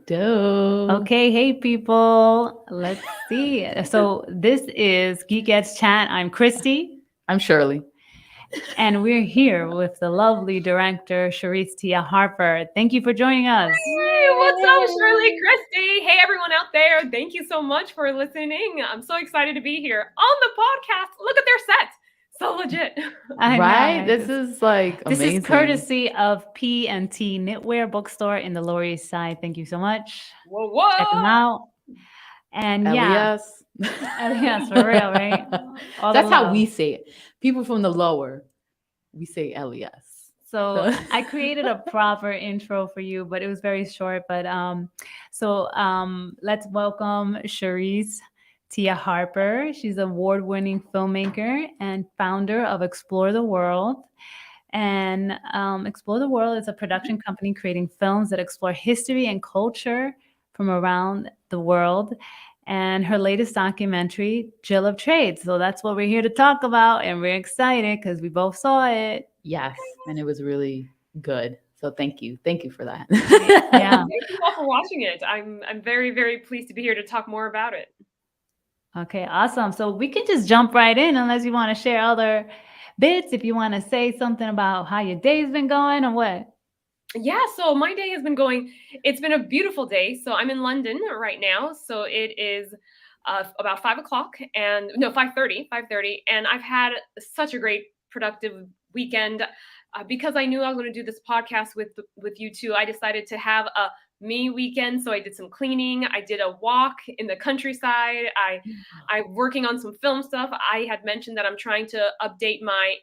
Dope. Okay, hey people. Let's see. So this is Geekettes Chat. I'm Christy, I'm Shirley. and we're here with the lovely director Charysse Tia Harper. Thank you for joining us. Hey, what's up, Shirley, Yay. Christy? Hey, everyone out there. Thank you so much for listening. I'm so excited to be here on the podcast. Look at their set. So legit. I know, Right? right? This is like This is amazing. courtesy of P&T Knitwear Bookstore in the Lower East Side. Thank you so much. Whoa, Check them whoa. out. And yeah, Elias. yes, for real, right? All the That's how love. we say it. People from the lower, we say Elias. So So I created a proper intro for you, but it was very short. But let's welcome Charysse Tia Harper. She's an award-winning filmmaker and founder of Explore the World. And Explore the World is a production company creating films that explore history and culture from around the world. And her latest documentary, Jill of Trade. So that's what we're here to talk about. And we're excited because we both saw it. yes, and it was really good. So thank you. Thank you for that. Yeah. Thank you all for watching it. I'm very, very pleased to be here to talk more about it. Okay, awesome. So we can just jump right in unless you want to share other bits, if you want to say something about how your day's been going or what. Yeah, so my day has been going. It's been a beautiful day. So I'm in London right now. So it is about 5 o'clock and no 5:30, 5:30, and I've had such a great productive weekend. Because I knew I was going to do this podcast with you two, I decided to have a me weekend. So I did some cleaning. I did a walk in the countryside. I'm working on some film stuff. I had mentioned that I'm trying to update my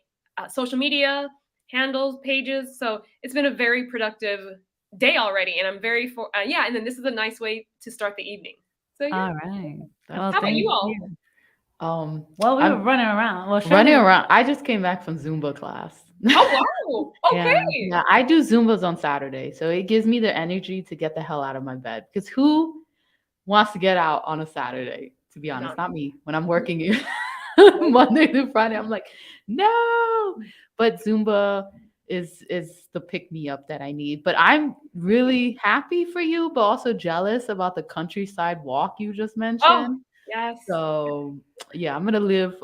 social media handles, pages. So it's been a very productive day already, and I'm very for yeah. And then this is a nice way to start the evening. So yeah. All right. That's Well, How about thank you great. all? you. Um, Well, we were I'm running around. Well, running Shirley, around. I just came back from Zumba class. Oh wow. yeah. Okay. Yeah, I do Zumbas on Saturday, so it gives me the energy to get the hell out of my bed. Because who wants to get out on a Saturday? To be honest, Not not me. When I'm working nope. Monday through Friday, I'm like, no. But Zumba is the pick me up that I need. But I'm really happy for you, but also jealous about the countryside walk you just Oh mentioned. yes. So yeah, I'm gonna live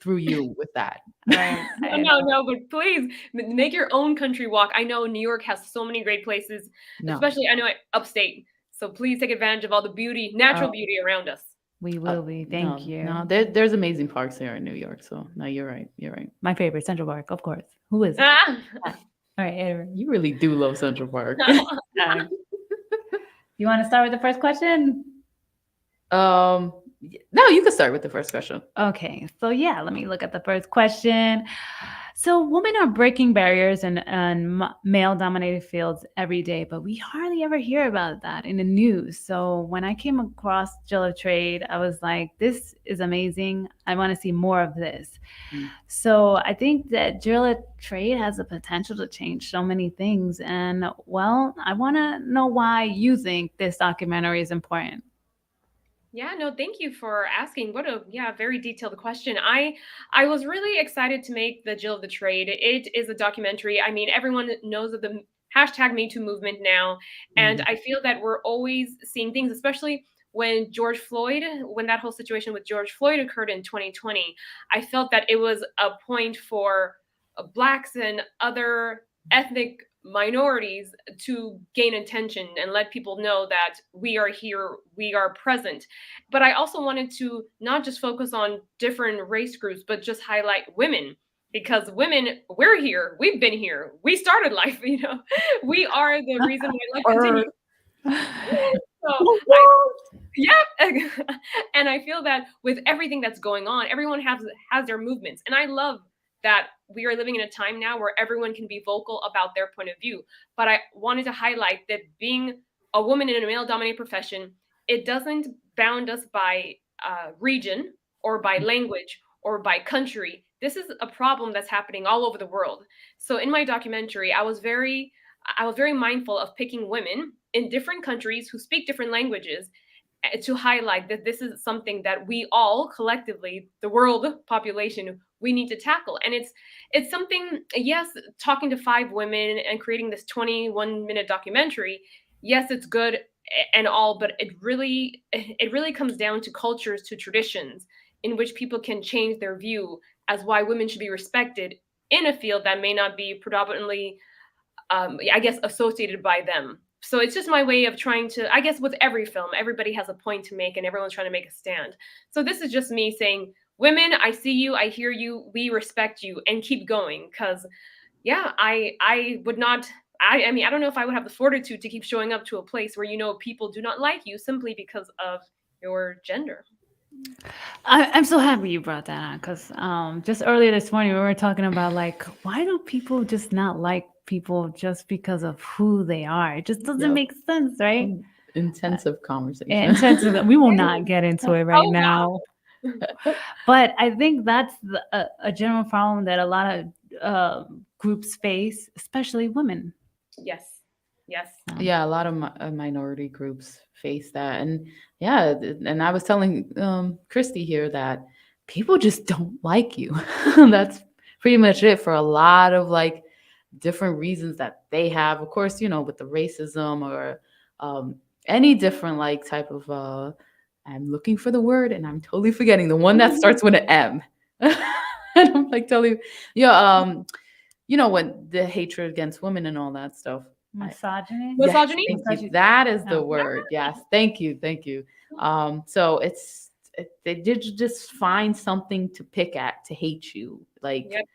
through you with that. Right. No, no, no, but please make your own country walk. I know New York has so many great places, No. especially I know upstate. So please take advantage of all the beauty, natural Oh, beauty around us. We will be. Thank no, you. no. There's amazing parks here in New York. So no, you're right. You're right. My favorite, Central Park, of course. Who is it? Ah. All right, Aaron. You really do love Central Park. All right. You want to start with the first question? No, you can start with the first question. Okay, so yeah, let me look at the first question. So, women are breaking barriers in male dominated fields every day, but we hardly ever hear about that in the news. So, when I came across Jill of Trade, I was like, this is amazing. I want to see more of this. Mm. So, I think that Jill of Trade has the potential to change so many things. And, well, I want to know why you think this documentary is important. Yeah, no, thank you for asking. What a very detailed question. I was really excited to make the Jill of the Trade. It is a documentary. I mean, everyone knows of the hashtag Me Too movement now, and Mhm. I feel that we're always seeing things, especially when that whole situation with George Floyd occurred in 2020. I felt that it was a point for blacks and other ethnic minorities to gain attention and let people know that we are here, we are present. But I also wanted to not just focus on different race groups, but just highlight women, because women, we're here, we've been here, we started life, we are the reason why life Word. continues. So I yeah, and I feel that with everything that's going on, everyone has their movements, and I love that we are living in a time now where everyone can be vocal about their point of view. But I wanted to highlight that being a woman in a male-dominated profession, it doesn't bound us by region or by language or by country. This is a problem that's happening all over the world. So in my documentary, I was very mindful of picking women in different countries who speak different languages, to highlight that this is something that we all collectively, the world population, we need to tackle. And it's something, yes, talking to five women and creating this 21-minute documentary, yes, it's good and all, but it really comes down to cultures, to traditions in which people can change their view as why women should be respected in a field that may not be predominantly, I guess, associated by them. So it's just my way of trying to, I guess, with every film, everybody has a point to make and everyone's trying to make a stand. So this is just me saying, women, I see you, I hear you, we respect you, and keep going. Because yeah, I would not. I mean, I don't know if I would have the fortitude to keep showing up to a place where people do not like you simply because of your gender. I'm so happy you brought that on because just earlier this morning we were talking about like why do people just not like people just because of who they are? It just doesn't Yep. make sense, right? Intensive conversation. In terms of that, we will not get into it right Oh now. But I think that's a general problem that a lot of groups face, especially women. yes, yes. Yeah, a lot of minority groups face that, and yeah, and I was telling Christy here that people just don't like you. That's pretty much it for a lot of like different reasons that they have. Of course, with the racism or um, any different like type of. I'm looking for the word, and I'm totally forgetting the one that starts with an M. And I'm like totally, yeah. When the hatred against women and all that stuff. Misogyny. Yes, Misogyny? thank you. Misogyny. That is the Oh. word. Yes, thank you, thank you. So they did just find something to pick at to hate you, like Yep.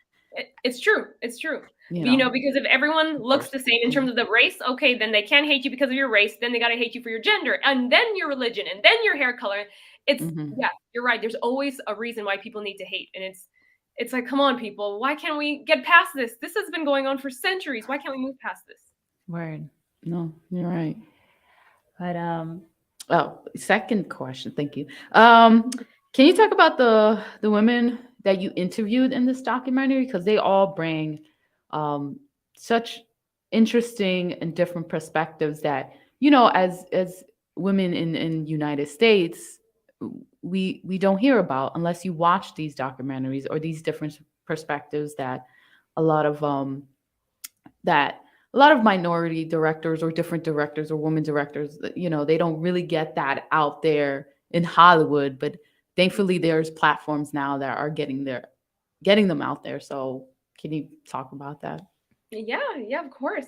It's true. It's true. you You know. know, because if everyone Of looks course. the same in terms of the race, okay, then they can't hate you because of your race. Then they got to hate you for your gender, and then your religion, and then your hair color. It's Mhm. Yeah, you're right. There's always a reason why people need to hate, and it's like, come on, people, why can't we get past this? This has been going on for centuries. Why can't we move past this? Word. No, you're right. But Oh, second question. Thank you. Can you talk about the women that you interviewed in this documentary because they all bring such interesting and different perspectives that as women in United States we don't hear about unless you watch these documentaries or these different perspectives that a lot of that a lot of minority directors or different directors or women directors, they don't really get that out there in Hollywood, but thankfully there's platforms now that are getting them out there. So can you talk about that? Yeah, yeah, of course.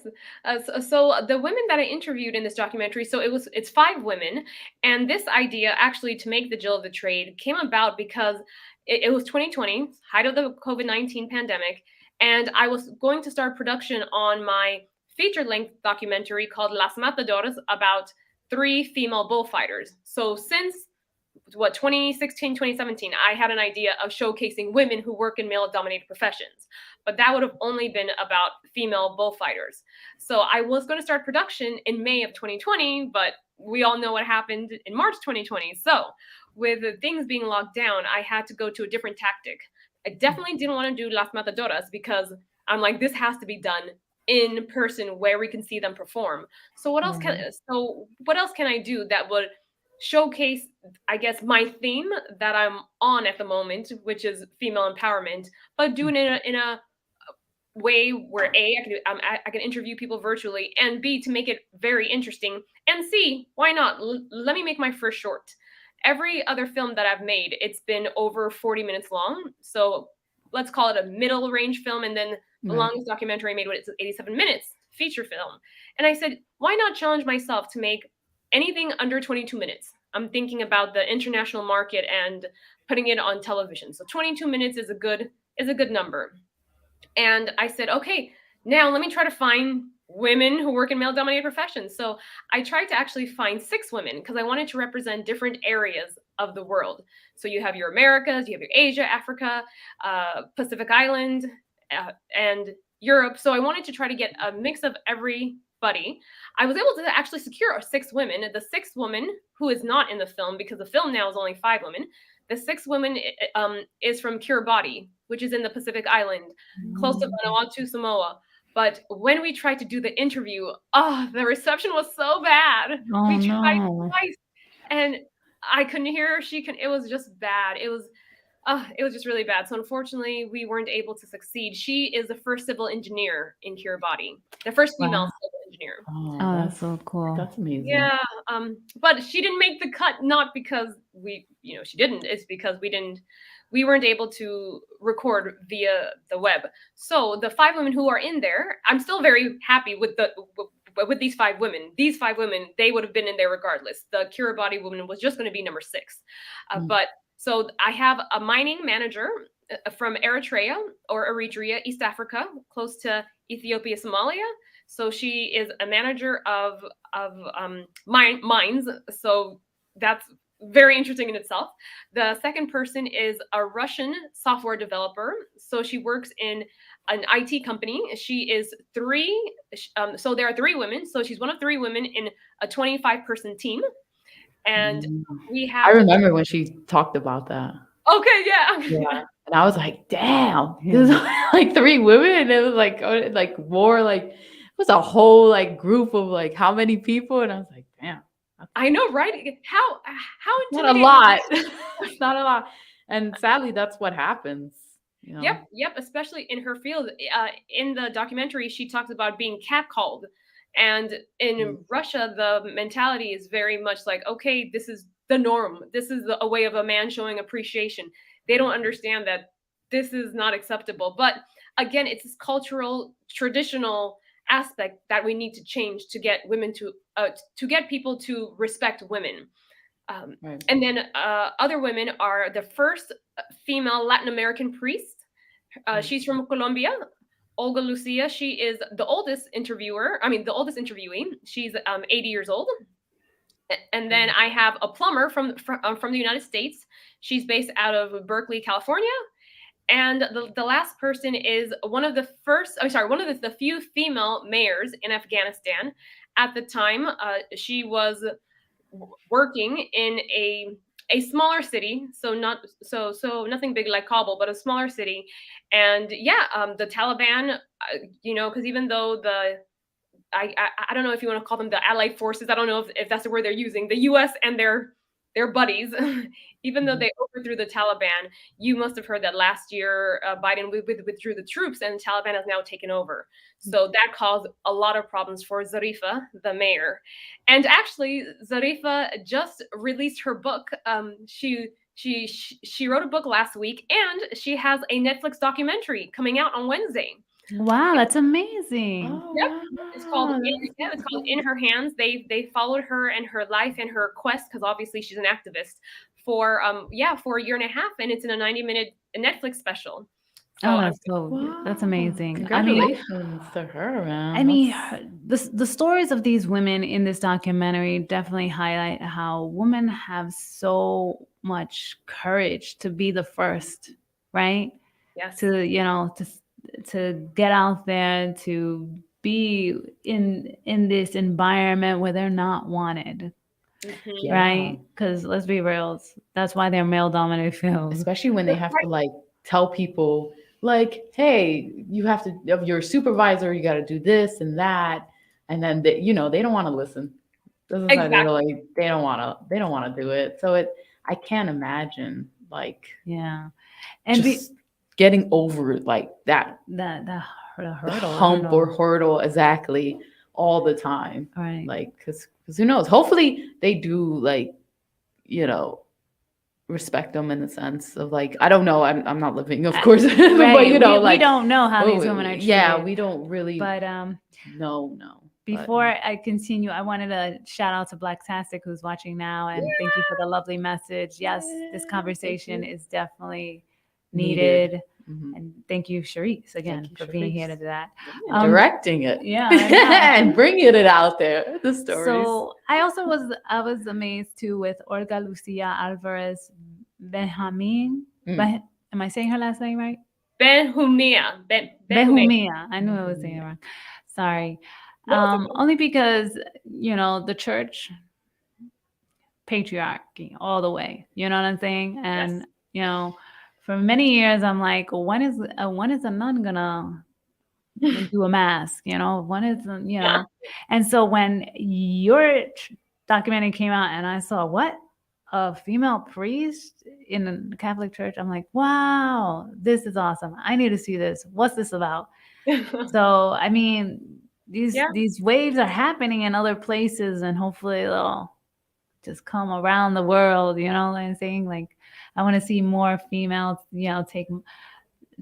So the women that I interviewed in this documentary, so it's 5 women, and this idea actually to make the Jill of the Trade came about because it was 2020, height of the COVID-19 pandemic, and I was going to start production on my feature-length documentary called Las Matadoras about 3 female bullfighters. So since 2016, 2017, I had an idea of showcasing women who work in male dominated professions, but that would have only been about female bullfighters. So I was going to start production in May of 2020, but we all know what happened in March 2020. So with things being locked down, I had to go to a different tactic. I definitely didn't want to do Las Matadoras because I'm like, this has to be done in person where we can see them perform. So what else can I do that would showcase, I guess, my theme that I'm on at the moment, which is female empowerment, but do it in a way where I can interview people virtually, and B, to make it very interesting, and C, why not? Let me make my first short. Every other film that I've made, it's been over 40 minutes long. So let's call it a middle range film. And then the Right. longest documentary I made was 87 minutes, feature film. And I said, why not challenge myself to make anything under 22 minutes? I'm thinking about the international market and putting it on television. So 22 minutes is a good number. And I said, okay, now let me try to find women who work in male dominated professions. So I tried to actually find 6 women because I wanted to represent different areas of the world. So you have your Americas, you have your Asia, Africa, Pacific Island, and Europe. So I wanted to try to get a mix of everybody. I was able to actually secure 6 women. The 6th woman, who is not in the film because the film now is only 5 women, the 6th woman is from Kiribati, which is in the Pacific Island, close to Vanuatu, Samoa. But when we tried to do the interview, the reception was so bad. Oh We tried no. twice, and I couldn't hear her. It was just bad. It was just really bad. So unfortunately, we weren't able to succeed. She is the first civil engineer in Kiribati, the first female Wow. civil here. Oh, Oh, that's so cool. That's amazing. Yeah, but she didn't make the cut, not because she didn't. It's because we weren't able to record via the web. So the 5 women who are in there, I'm still very happy with these 5 women. These 5 women, they would have been in there regardless. The Kiribati woman was just going to be number 6. But so I have a mining manager from Eritrea, East Africa, close to Ethiopia, Somalia. So she is a manager of mines. So that's very interesting in itself. The second person is a Russian software developer. So she works in an IT company. She is 3. So there are 3 women. So she's one of 3 women in a 25-person team. And we I have. remember when she talked about that. Okay, yeah. Yeah. And I was like, damn, there's like 3 women. And it was like more like, it was a whole like group of like how many people? And I was like, damn. I know, right? How Not a intimidating. lot. It's not a lot. And sadly, that's what happens. You know? Yep. Especially in her field. In the documentary, she talks about being catcalled. And in Russia, the mentality is very much like, okay, this is the norm. This is a way of a man showing appreciation. They don't understand that this is not acceptable. But again, it's this cultural, traditional aspect that we need to change to get women to get people to respect women. Right. And then other women are the first female Latin American priest. She's from Colombia, Olga Lucia. She is the oldest interviewee. She's 80 years old. And then I have a plumber from the United States. She's based out of Berkeley, California. And the last person is one of the few female mayors in Afghanistan. At the time, she was working in a smaller city, so nothing big like Kabul, but a smaller city. And the Taliban, because even though I don't know if you want to call them the allied forces, I don't know if that's the word they're using, the US and their buddies, even though they overthrew the Taliban, you must have heard that last year Biden withdrew the troops and the Taliban has now taken over. So that caused a lot of problems for Zarifa, the mayor. And actually, Zarifa just released her book. She wrote a book last week, and she has a Netflix documentary coming out on Wednesday. Wow, that's amazing. Oh, Yep. wow. It's called In Her Hands. They followed her and her life and her quest, because obviously she's an activist, for a year and a half, and it's in a 90-minute Netflix special. So that's amazing. Congratulations to her, man. I mean, the stories of these women in this documentary definitely highlight how women have so much courage to be the first, right? Yes. To get out there, to be in this environment where they're not wanted. Right? Because let's be real, that's why they're male-dominated fields. Especially when they have to like tell people like, hey, you have to, of your supervisor, you got to do this and that, and then they don't want to listen. Exactly. They don't want to do it. So I can't imagine like and just getting over like that hurdle, hurdle exactly all the time, right? Like because who knows? Hopefully they do like respect them in the sense of like, I don't know, I'm not living, of course, right. but we don't know how these women are treated. Yeah, we don't really. But no. Before I continue, I wanted to shout out to Blacktastic, who's watching now, and thank you for the lovely message. Yes, this conversation is definitely needed. Mm-hmm. And thank you, Charysse, again, for being here to do that. Directing it. Yeah. And bringing it out there, the stories. So I was amazed too with Olga Lucia Alvarez Benjamin. Am I saying her last name right? Benjumea. Benjumea. I knew I was saying it wrong. Sorry. Only because, the church, patriarchy all the way. You know what I'm saying? And, for many years, I'm like, when is a nun gonna do a mask? When is, And so when your documentary came out and I saw a female priest in the Catholic Church, I'm like, wow, this is awesome. I need to see this. What's this about? So, I mean, Yeah. these waves are happening in other places, and hopefully they'll just come around the world. You know what I'm saying? Like, I want to see more females, take,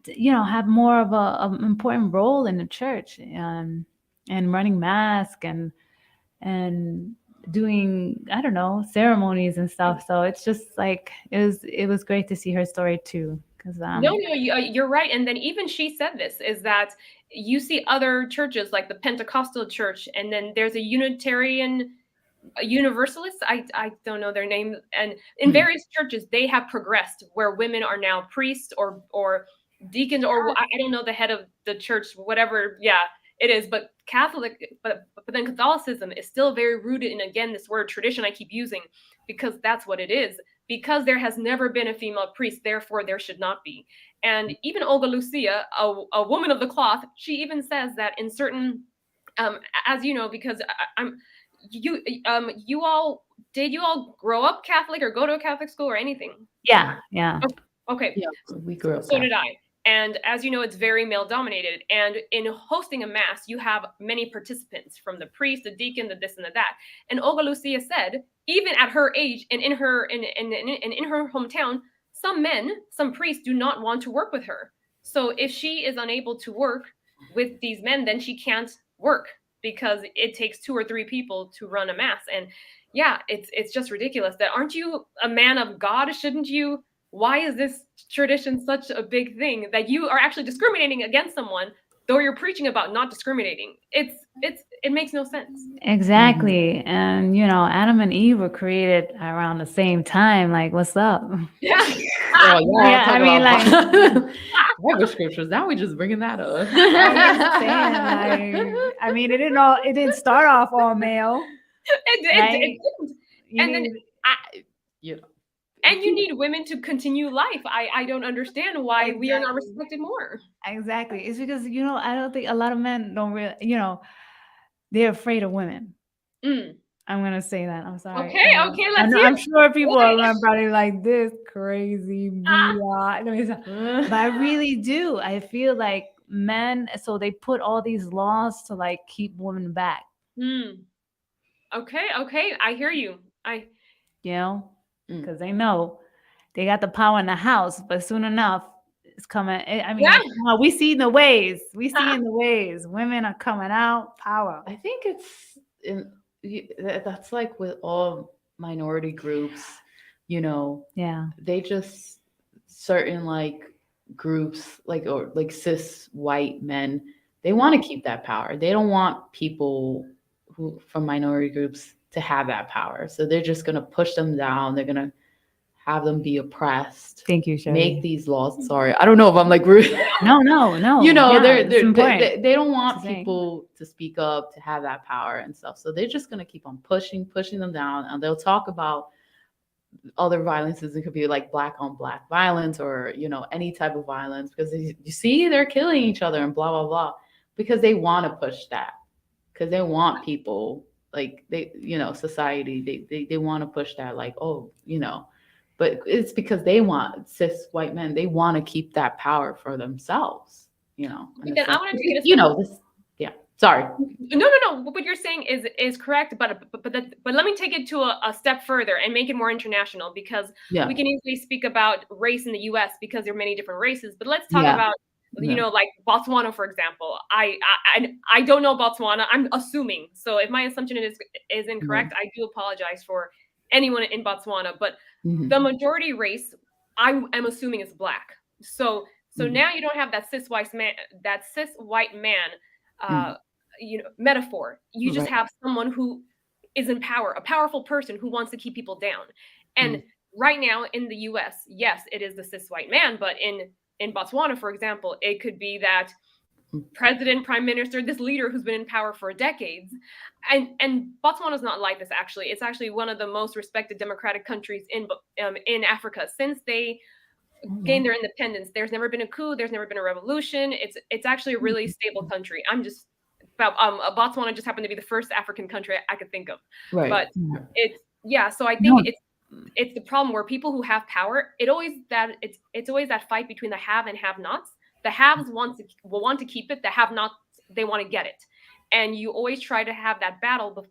have more of an important role in the church, and running mass, and doing, I don't know, ceremonies and stuff. So it's just like it was great to see her story too, because No, you're right. And then even she said this is that you see other churches like the Pentecostal church, and then there's a Unitarian, a Universalist. I don't know their name. And in various churches, they have progressed where women are now priests or deacons, or I don't know the head of the church, whatever. Yeah, it is. But Catholic, but then Catholicism is still very rooted in, again, this word tradition I keep using, because that's what it is. Because there has never been a female priest, therefore there should not be. And even Olga Lucia, a woman of the cloth, she even says that in certain, as you know, because I'm you all, did you all grow up Catholic or go to a Catholic school or anything? yeah. Okay. Yeah, we grew up. So did I. And as you know, it's very male dominated. And in hosting a mass, you have many participants, from the priest, the deacon, the this and the that. And Olga Lucia said, even at her age and in her in her hometown, some priests do not want to work with her. So if she is unable to work with these men, then she can't work, because it takes 2 or 3 people to run a mass. And yeah, it's just ridiculous. That, aren't you a man of God? Shouldn't you? Why is this tradition such a big thing that you are actually discriminating against someone, though you're preaching about not discriminating? It makes no sense. Exactly. And Adam and Eve were created around the same time. Like, what's up? Yeah. Oh, Yeah, I mean, like Bible scriptures. Now we just bringing that up. I'm just saying, like, I mean, it didn't start off all male. Right? It didn't. And then you know, and you need women to continue life. I don't understand why we are not respected more. Exactly. It's because, I don't think a lot of men don't really, they're afraid of women. Mm. I'm going to say that. I'm sorry. Okay, let's hear I'm it. sure people are probably like, this crazy biatch. But I really do. I feel like men, so they put all these laws to like keep women back. Okay, I hear you. Because they know they got the power in the house, but soon enough, it's coming. I mean, we see in the ways. We see in the ways. Women are coming out, power. I think that's like with all minority groups, Yeah. they just, certain like groups, or cis white men, they want to keep that power. They don't want people who from minority groups to have that power. So they're just going to push them down. They're going to have them be oppressed. Thank you, Charysse. Make these laws. Sorry, I don't know if I'm like rude. No. They don't want people to speak up, to have that power and stuff. So they're just gonna keep on pushing them down, and they'll talk about other violences. It could be like black on black violence, or any type of violence, because you see they're killing each other and blah blah blah, because they want to push that, because they want people, like, they society, they want to push that, like, but it's because they want, cis white men, they want to keep that power for themselves, But then I want to take it sorry. No. What you're saying is correct, but let me take it to a step further and make it more international, because we can easily speak about race in the U.S. because there are many different races. But let's talk about like Botswana, for example. I don't know Botswana. I'm assuming. So if my assumption is incorrect, I do apologize for anyone in Botswana. But the majority race, I am assuming, is black. So now you don't have that cis white man, metaphor. You just have someone who is in power, a powerful person who wants to keep people down. And right now in the US, yes, it is the cis white man, but in Botswana, for example, it could be that president, prime minister, this leader who's been in power for decades. And Botswana is not like this, actually. It's actually one of the most respected democratic countries in Africa since they gained their independence. There's never been a coup. There's never been a revolution. It's actually a really stable country. Botswana just happened to be the first African country I could think of. Right. But so I think it's the problem where people who have power, it's always that fight between the have and have-nots. The haves will want to keep it. The have-nots, they want to get it. and you always try to have that battle.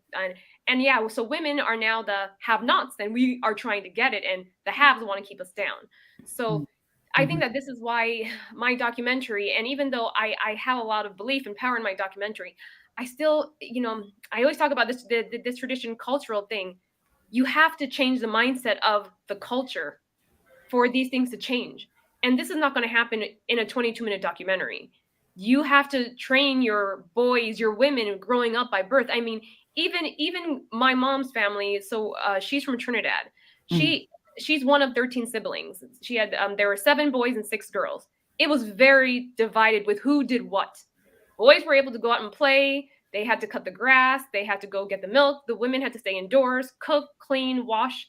And yeah, so women are now the have-nots, and we are trying to get it, and the haves want to keep us down. So I think that this is why my documentary, and even though I have a lot of belief and power in my documentary, I still, I always talk about this tradition cultural thing. You have to change the mindset of the culture for these things to change. And this is not going to happen in a 22-minute documentary. You have to train your boys, your women growing up by birth. I mean, even my mom's family. So she's from Trinidad. She's one of 13 siblings. She had there were 7 boys and 6 girls. It was very divided with who did what. Boys were able to go out and play. They had to cut the grass. They had to go get the milk. The women had to stay indoors, cook, clean, wash,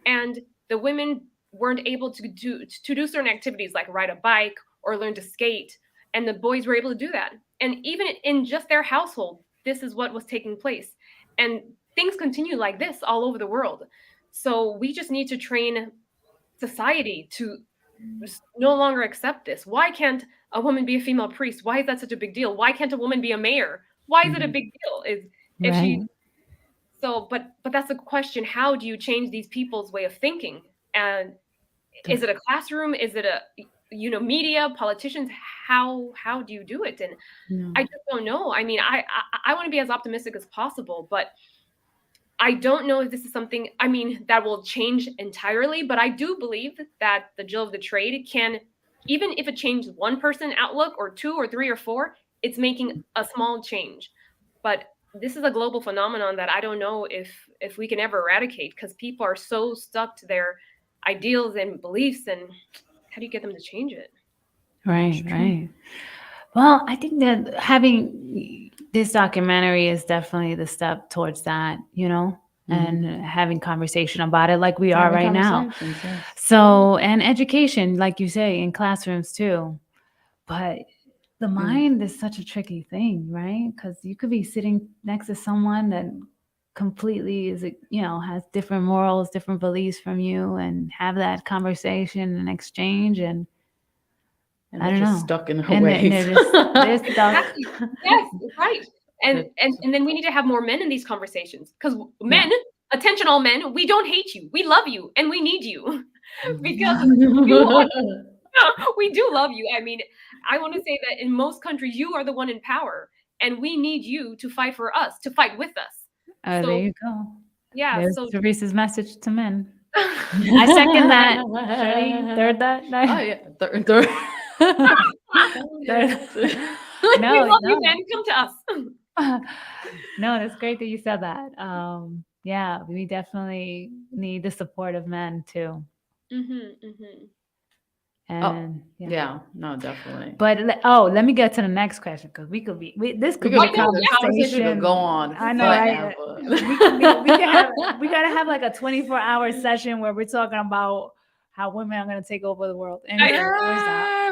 and the women weren't able to do certain activities like ride a bike or learn to skate, and the boys were able to do that. And even in just their household, this is what was taking place, and things continue like this all over the world. So we just need to train society to no longer accept this. Why can't a woman be a female priest? Why is that such a big deal? Why can't a woman be a mayor? Why is it a big deal? If she so but that's the question. How do you change these people's way of thinking? And is it a classroom? Is it a media, politicians? How do you do it? And I just don't know. I mean, I want to be as optimistic as possible, but I don't know if this is something, I mean, that will change entirely, but I do believe that the Jill of the Trade can, even if it changes one person outlook or 2 or 3 or 4, it's making a small change. But this is a global phenomenon that I don't know if we can ever eradicate, because people are so stuck to their ideals and beliefs, and how do you get them to change it? Right. Well, I think that having this documentary is definitely the step towards that, and having conversation about it like we are right now. Yes. So, and education, like you say, in classrooms too. But the mind is such a tricky thing, right? Because you could be sitting next to someone that completely is, has different morals, different beliefs from you, and have that conversation and exchange, and I don't know, stuck in her and ways. they're stuck. Yes, right. And then we need to have more men in these conversations, because men, attention all men, we don't hate you. We love you, and we need you because we do love you. I mean, I want to say that in most countries, you are the one in power, and we need you to fight for us, to fight with us. So, there you go. Yeah. There's Charyse's message to men. I second that. Shirley, third that? Oh yeah, third. No, we love you, men. Come to us. No, it's great that you said that. Yeah, we definitely need the support of men too. And no, definitely. But let me get to the next question, because this could be a conversation. Could go on. I know, right? we gotta have like a 24-hour session where we're talking about how women are gonna take over the world. Anyway,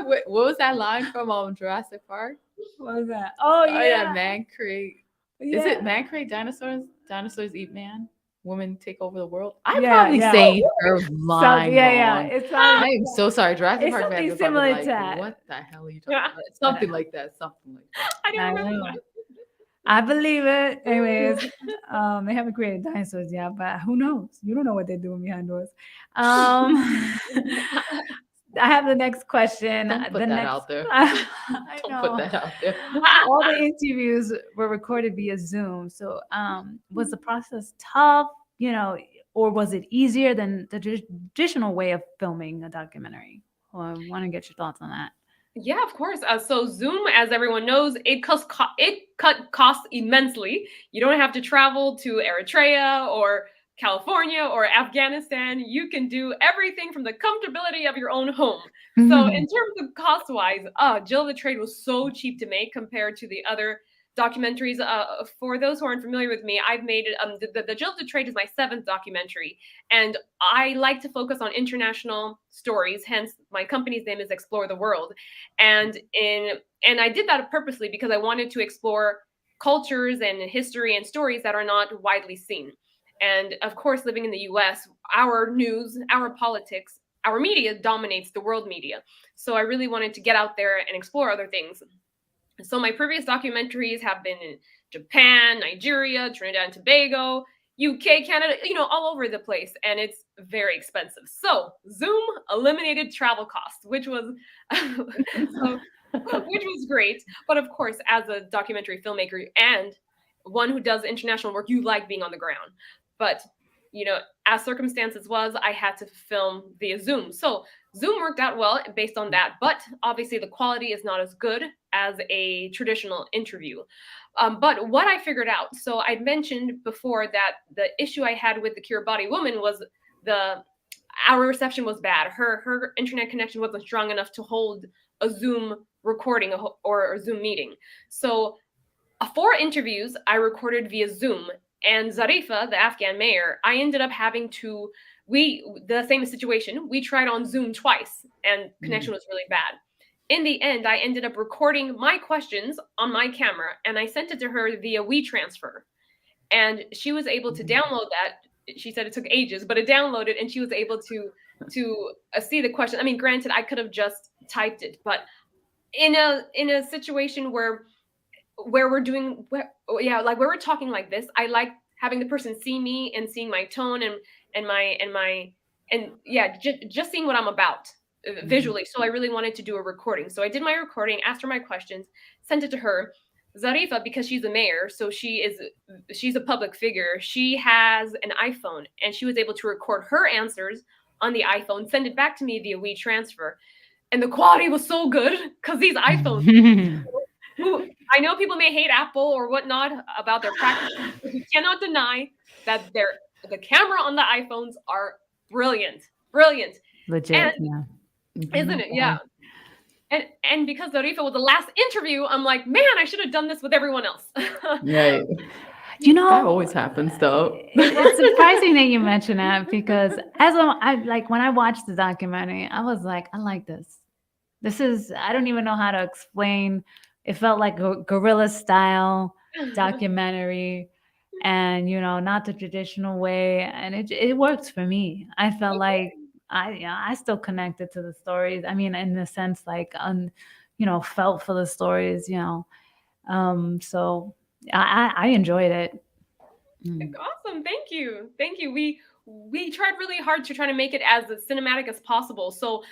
what was that line from Jurassic Park? What was that? Oh yeah, man create. Is it man create dinosaurs? Dinosaurs eat man. Women take over the world. I'm probably saying her line wrong. I am so sorry. Jurassic Park something similar to that. What the hell are you talking about? Something like that. I don't remember that. I believe it. Anyways, they haven't created dinosaurs yet, but who knows? You don't know what they're doing behind doors. I have the next question. Don't put that out there. Don't put that out there. All the interviews were recorded via Zoom. So was the process tough, or was it easier than the traditional way of filming a documentary? Well, I want to get your thoughts on that. Yeah, of course. So Zoom, as everyone knows, it cut costs immensely. You don't have to travel to Eritrea or California or Afghanistan. You can do everything from the comfortability of your own home. So in terms of cost-wise, Jill of the Trade was so cheap to make compared to the other documentaries. For those who aren't familiar with me, I've made the Jill of the Trade is my 7th documentary, and I like to focus on international stories. Hence, my company's name is Explore the World, and I did that purposely because I wanted to explore cultures and history and stories that are not widely seen. And of course, living in the US, our news, our politics, our media dominates the world media. So I really wanted to get out there and explore other things. So my previous documentaries have been in Japan, Nigeria, Trinidad and Tobago, UK, Canada, all over the place, and it's very expensive. So Zoom eliminated travel costs, which was so which was great. But of course, as a documentary filmmaker and one who does international work, you like being on the ground. But as circumstances was, I had to film via Zoom. So Zoom worked out well based on that, but obviously the quality is not as good as a traditional interview. But what I figured out, so I mentioned before that the issue I had with the Kiribati woman was the our reception was bad. Her internet connection wasn't strong enough to hold a Zoom recording or a Zoom meeting. So 4 interviews I recorded via Zoom, and Zarifa, the Afghan mayor, I ended up having to the same situation. We tried on Zoom twice, and connection was really bad. In the end, I ended up recording my questions on my camera, and I sent it to her via WeTransfer, and she was able to download that. She said it took ages, but it downloaded, and she was able to see the question. I mean, granted, I could have just typed it, but in a situation where we're doing like where we're talking like this, I like having the person see me and seeing my tone and just seeing what I'm about visually. So I really wanted to do a recording. So I did my recording, asked her my questions, sent it to her. Zarifa, because she's a mayor, so she's a public figure, she has an iPhone, and she was able to record her answers on the iPhone, send it back to me via WeTransfer. And the quality was so good because these iPhones, I know people may hate Apple or whatnot about their practices, but you cannot deny that the camera on the iPhones are brilliant. Legit, and, yeah. Isn't it? Yeah. And because Zarifa was the last interview, I'm like, man, I should have done this with everyone else. Right. That always happens, though. It's surprising that you mention that, because when I watched the documentary, I was like, I like this. This is, I don't even know how to explain. It felt like a guerrilla style documentary, and not the traditional way, and it works for me. I felt like I still connected to the stories. I mean, in the sense, like felt for the stories. So I enjoyed it. Awesome. Thank you. We tried really hard to try to make it as cinematic as possible. So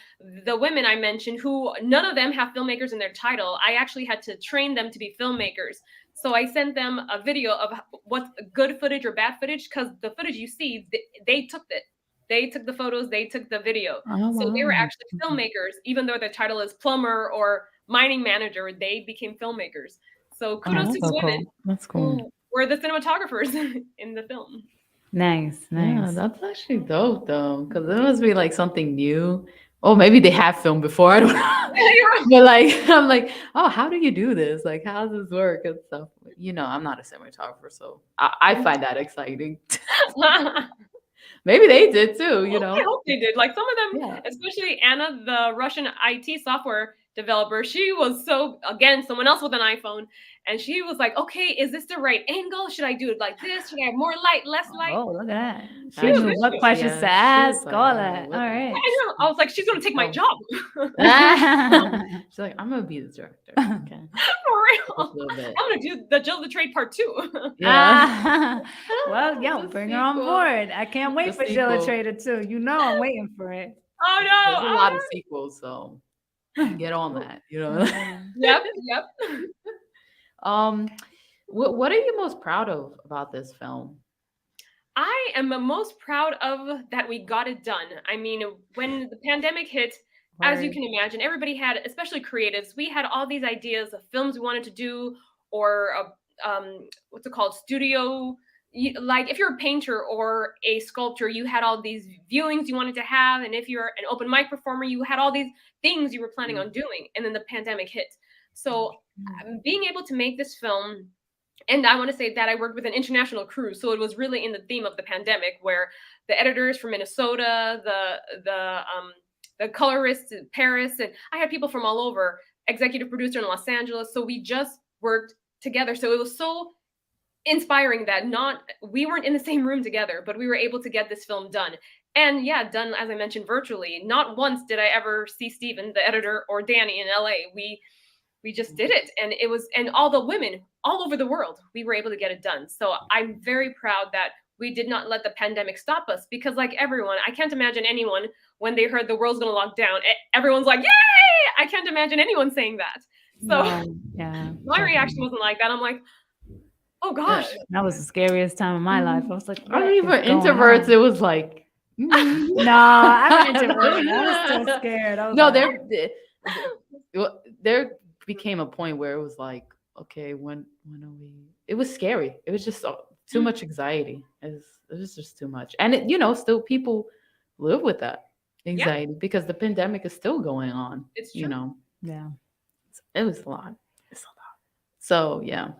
the women I mentioned, who none of them have filmmakers in their title, I actually had to train them to be filmmakers. So I sent them a video of what's good footage or bad footage, because the footage you see, they took it. They took the photos, they took the video. So they were actually filmmakers, even though their title is plumber or mining manager, they became filmmakers. So kudos to the women. That's cool. Who were the cinematographers in the film. Nice. Yeah, that's actually dope, though, because it must be like something new. Oh, maybe they have filmed before. I don't know. But I'm like, oh, how do you do this? Like, how does this work and stuff? I'm not a cinematographer, so I find that exciting. Maybe they did too. I hope they did. Like some of them, Yeah. especially Anna, the Russian IT software developer, she was someone else with an iPhone, and she was like, okay, is this the right angle? Should I do it like this? Should I have more light, less light? Oh, look at that. She That's knew what true. questions Yeah, to she ask. was like, All "Oh, that. what All the-" right. I know. I was like, she's gonna take my job. She's like, I'm gonna be the director. Okay. For real. Just a little bit. I'm gonna do the Jill the Trade Part 2. Yeah. Well, The bring her on sequel. board. I can't wait The for Jilla sequel. Trader too. I'm waiting for it. Oh no. There's a lot of sequels, so get on that. Yep. What are you most proud of about this film? I am most proud of that we got it done. I mean, when the pandemic hit, as you Word. can imagine, everybody had, especially creatives, we had all these ideas of films we wanted to do, or what's it called, studio. Like if you're a painter or a sculptor, you had all these viewings you wanted to have, and if you're an open mic performer, you had all these things you were planning on doing, and then the pandemic hit. So being able to make this film. And I want to say that I worked with an international crew, so it was really in the theme of the pandemic, where the editors from Minnesota, the colorists in Paris, and I had people from all over, executive producer in Los Angeles. So we just worked together. So it was so inspiring that we weren't in the same room together, but we were able to get this film done. And yeah, done, as I mentioned, virtually. Not once did I ever see Steven, the editor, or Danny in LA. We we just did it, and all the women all over the world, we were able to get it done. So I'm very proud that we did not let the pandemic stop us, because like everyone, I can't imagine anyone when they heard the world's going to lock down, everyone's like, yay! I can't imagine anyone saying that. So yeah, my reaction wasn't like that. I'm like, oh gosh. that was the scariest time of my life. I was like, I mean, for introverts, it was like, no, I'm an introvert. I was so scared. I was no, like, there became a point where it was like, okay, when are we? It was scary. It was just too much anxiety. It was just too much, and still people live with that anxiety because the pandemic is still going on. It's true. Yeah, it was a lot. It's a lot. So yeah,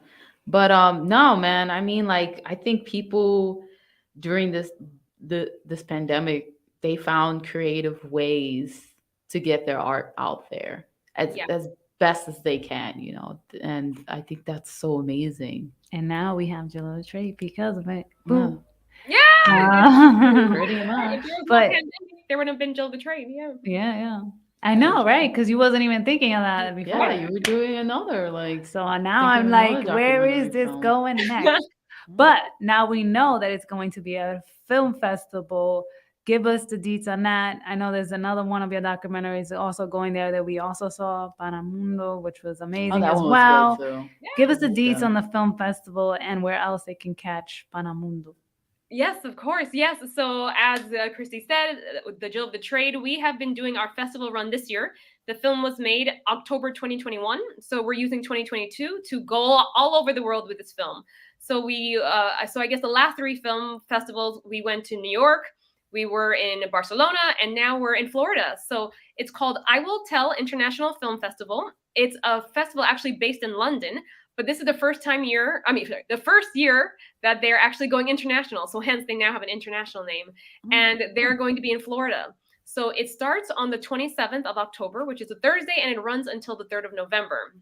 but no, man. I mean, like, I think people during this pandemic, they found creative ways to get their art out there as best as they can, and I think that's so amazing. And now we have Jill of the Trade because of it. Boom. Yeah, pretty much. But there would have been Jill the Trade. Yeah. I know, right? Because you wasn't even thinking of that before. Yeah, you were doing another So now I'm like, where is this going next? But now we know that it's going to be a film festival. Give us the deets on that. I know there's another one of your documentaries also going there that we also saw, Panamundo, which was amazing as well. Give us the deets on the film festival and where else they can catch Panamundo. Yes, of course. Yes. So as Christy said, the Jill of the Trade, we have been doing our festival run this year. The film was made October 2021. So we're using 2022 to go all over the world with this film. So so I guess the last 3 film festivals, we went to New York, we were in Barcelona, and now we're in Florida. So it's called I Will Tell International Film Festival. It's a festival actually based in London, but this is the first year that they're actually going international. So hence they now have an international name, and they're going to be in Florida. So it starts on the 27th of October, which is a Thursday, and it runs until the 3rd of November.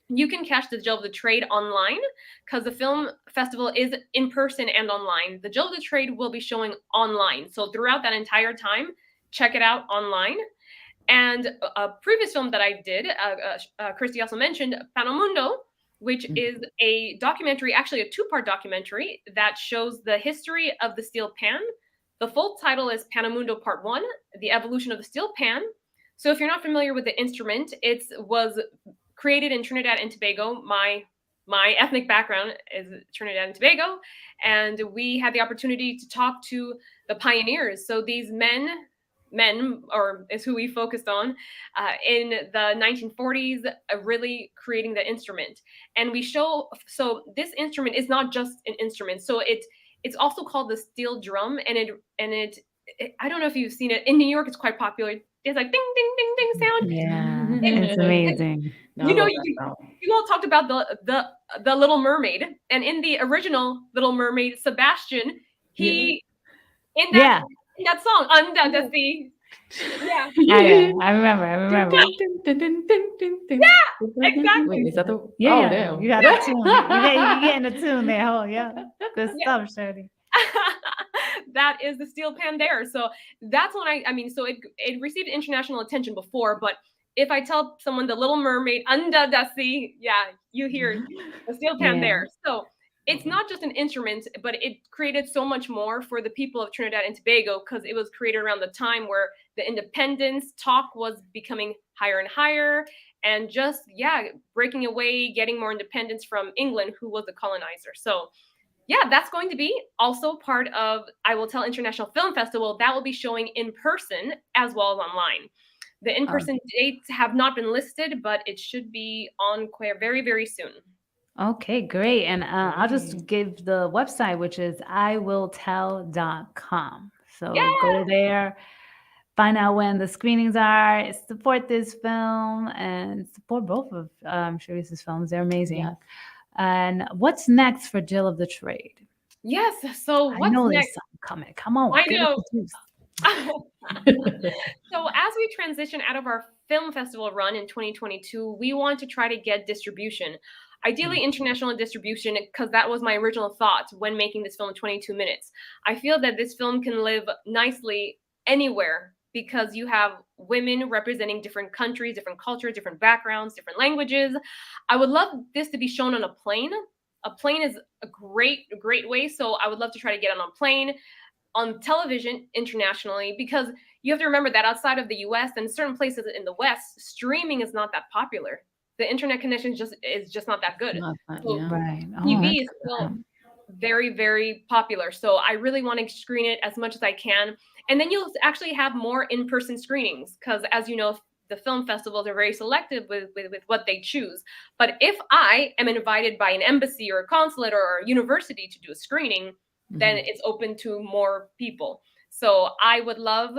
You can catch the Jill of the Trade online because the film festival is in person and online. The Jill of the Trade will be showing online. So throughout that entire time, check it out online. And a previous film that I did, Christy also mentioned, Panamundo, which is a documentary, actually a 2-part documentary that shows the history of the steel pan. The full title is Panamundo Part 1, The Evolution of the Steel Pan. So if you're not familiar with the instrument, it was created in Trinidad and Tobago. My ethnic background is Trinidad and Tobago, and we had the opportunity to talk to the pioneers. So these men, or is who we focused on in the 1940s, really creating the instrument. And we show, so this instrument is not just an instrument. So it's also called the steel drum, and it I don't know if you've seen it in New York. It's quite popular. It's like ding ding ding ding sound. Yeah, it's amazing. You all talked about the Little Mermaid, and in the original Little Mermaid, Sebastian, in that song, Under the Sea. Yeah, I remember. Yeah, exactly. Wait, is that the? Damn. You got the tune. You getting the tune there. Oh yeah, good stuff, Shirley. That is the steel pan there. So that's when so it received international attention before, but if I tell someone the Little Mermaid Under the Sea, you hear the steel pan there. So it's not just an instrument, but it created so much more for the people of Trinidad and Tobago because it was created around the time where the independence talk was becoming higher and higher, and just breaking away, getting more independence from England, who was the colonizer. So that's going to be also part of I Will Tell International Film Festival. That will be showing in person as well as online. The in-person dates have not been listed, but it should be on very, very soon. Okay, great. And I'll just give the website, which is iwilltell.com. So go there, find out when the screenings are, support this film, and support both of Charysse's films. They're amazing. Yeah. And what's next for Jill of the Trade? Yes. So what's next? There's something coming. Come on. I know. So as we transition out of our film festival run in 2022, we want to try to get distribution, ideally international distribution, because that was my original thought when making this film in 22 minutes. I feel that this film can live nicely anywhere because you have women representing different countries, different cultures, different backgrounds, different languages. I would love this to be shown on a plane. A plane is a great way. So I would love to try to get on a plane, on television internationally, because you have to remember that outside of the US and certain places in the West, streaming is not that popular. The internet connection is just not that good. Not that, So yeah. Right. Oh, TV is that's still good. very popular. So I really want to screen it as much as I can. And then you'll actually have more in-person screenings because, as you know, the film festivals are very selective with what they choose. But if I am invited by an embassy or a consulate or a university to do a screening, then it's open to more people. So I would love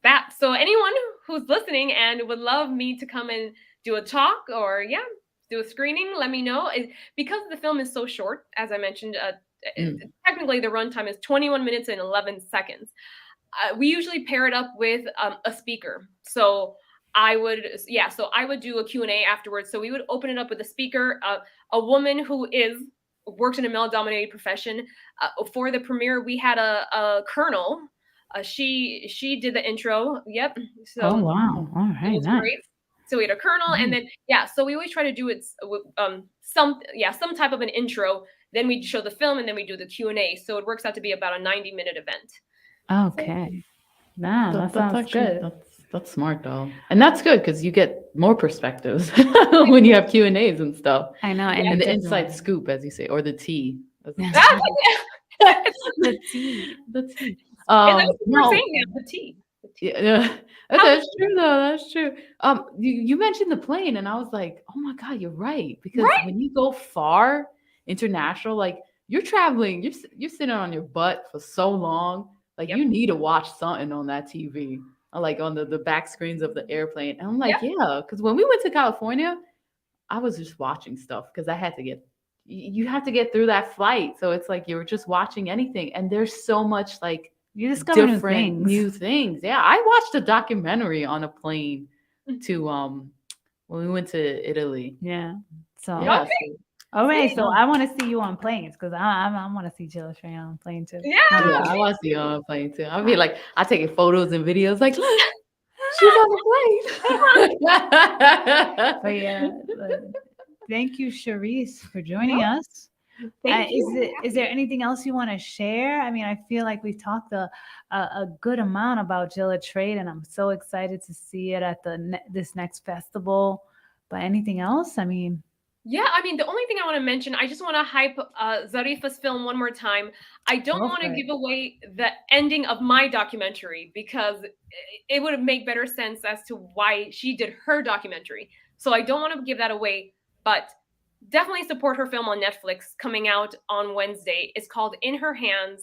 that. So anyone who's listening and would love me to come and do a talk or do a screening, let me know. Because the film is so short, as I mentioned, technically the runtime is 21 minutes and 11 seconds. We usually pair it up with a speaker. So I would do a Q&A afterwards. So we would open it up with a speaker, a woman who works in a male-dominated profession. For the premiere, we had a colonel. She did the intro. Yep. So Oh wow! All it right, was nice. great. So we had a colonel, and then so we always try to do it some type of an intro. Then we show the film, and then we do the Q&A. So it works out to be about a 90-minute event. Okay. Nah, that sounds actually, good. that's smart though, and that's good because you get more perspectives when you have Q&As and stuff, I know, and the it inside doesn't- scoop, as you say, or the tea. the tea. The tea. And that's what we're No, saying now, the tea. yeah, that's true though. That's true. You mentioned the plane, and I was like, oh my god, you're right. Because when you go far international, like you're traveling, you're sitting on your butt for so long. Like you need to watch something on that TV, or like on the back screens of the airplane. And I'm like, yeah, because when we went to California, I was just watching stuff because I had to get. You have to get through that flight, so it's like you were just watching anything, and there's so much like You discover different new things. Yeah, I watched a documentary on a plane to when we went to Italy. Yeah. So Yeah, all right. So I want to see you on planes because I want to see Jill Train on plane too. Yeah. I want to see you on a plane too. I'll be like, I taking photos and videos. Like, look, she's on the plane. But yeah, thank you, Charysse, for joining us. Thank you. Is there anything else you want to share? I mean, I feel like we've talked a good amount about Jill Trade, and I'm so excited to see it at this next festival. But anything else? I mean, yeah, I mean, the only thing I want to mention, I just want to hype Zareefa's film one more time. I don't want to give away the ending of my documentary because it would make better sense as to why she did her documentary. So I don't want to give that away, but definitely support her film on Netflix coming out on Wednesday. It's called In Her Hands.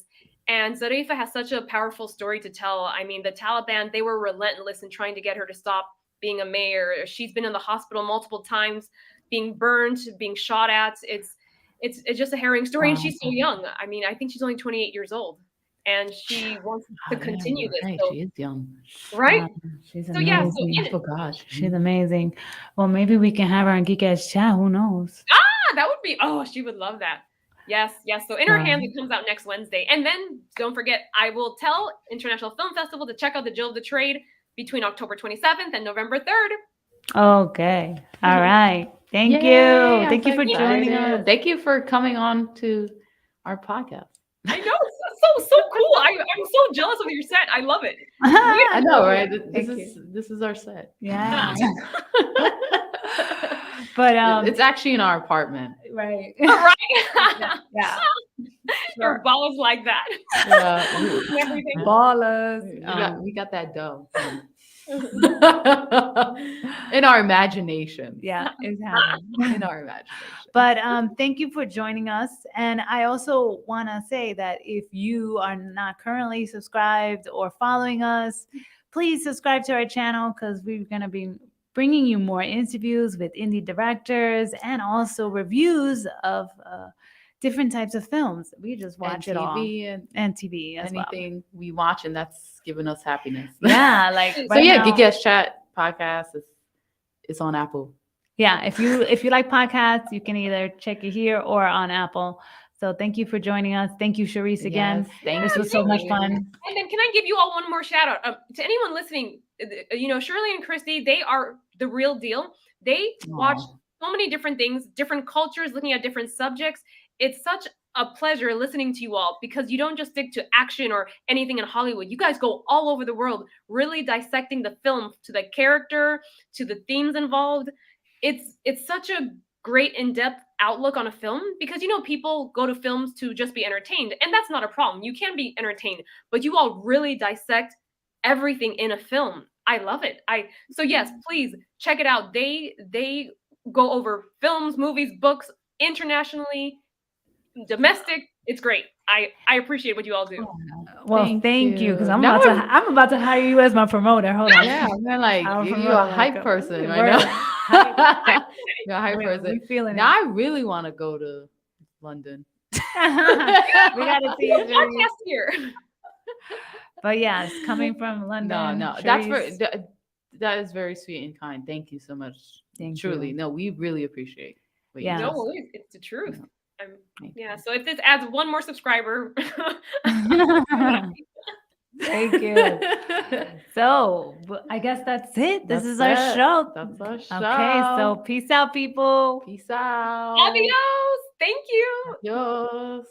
And Zareefa has such a powerful story to tell. I mean, the Taliban, they were relentless in trying to get her to stop being a mayor. She's been in the hospital multiple times, being burned, being shot at. It's just a harrowing story. And she's so young. I mean, I think she's only 28 years old. And she wants to continue this. Right, so, she is young. Right? She's So amazing. I forgot. She's amazing. Well, maybe we can have her on Geek Ass Chat. Who knows? That would be, she would love that. Yes. So In Her Hands, it comes out next Wednesday. And then don't forget, I will tell International Film Festival to check out the Jill of the Trade between October 27th and November 3rd. Okay. All right. Thank you. Thank you for joining us. Thank you for coming on to our podcast. I know, it's so cool. I'm so jealous of your set. I love it. I know, right? This is our set. Yeah. But it's actually in our apartment. Right. Right. Yeah. Your balls like that. Yeah. Everything. Ballers. We got that dough. In our imagination. Yeah, it's happening. In our imagination. But thank you for joining us. And I also want to say that if you are not currently subscribed or following us, please subscribe to our channel because we're going to be bringing you more interviews with indie directors and also reviews of different types of films. We just watch it all. And TV as well. Anything we watch, and that's giving us happiness. Yeah, like so yeah, Geek Ass Chat podcast is on Apple. Yeah, if you like podcasts, you can either check it here or on Apple. So thank you for joining us. Thank you, Charysse, again. Yes, thank This you, was so much Charysse. fun. And then can I give you all one more shout out to anyone listening? Shirley and Christy, they are the real deal. They watch Aw. so many different things, different cultures, looking at different subjects. It's such a pleasure listening to you all because you don't just stick to action or anything in Hollywood. You guys go all over the world, really dissecting the film to the character, to the themes involved. It's such a great in-depth outlook on a film because people go to films to just be entertained, and that's not a problem. You can be entertained, but you all really dissect everything in a film. I love it. So yes, please check it out. They go over films, movies, books, internationally, domestic. It's great. I appreciate what you all do. Well, thank you, because I'm Now about to hire you as my promoter. Hold on. Yeah, I'm like, I'll you're promote a it hype like person right word. now. You're a hype We person. feeling Now it. I really want to go to London. We gotta see you, Charysse. Podcast here. But yes, coming from London. No, that's Charysse, that is very sweet and kind. Thank you so much. Thank Truly, you. no, we really appreciate. What Yeah. you No just- worries. It's the truth. Thank Yeah. So if this adds one more subscriber, Thank you. So I guess that's it. This That's is our it. show. That's our show. Okay, so peace out, people. Peace out. adios. Thank you. Adios.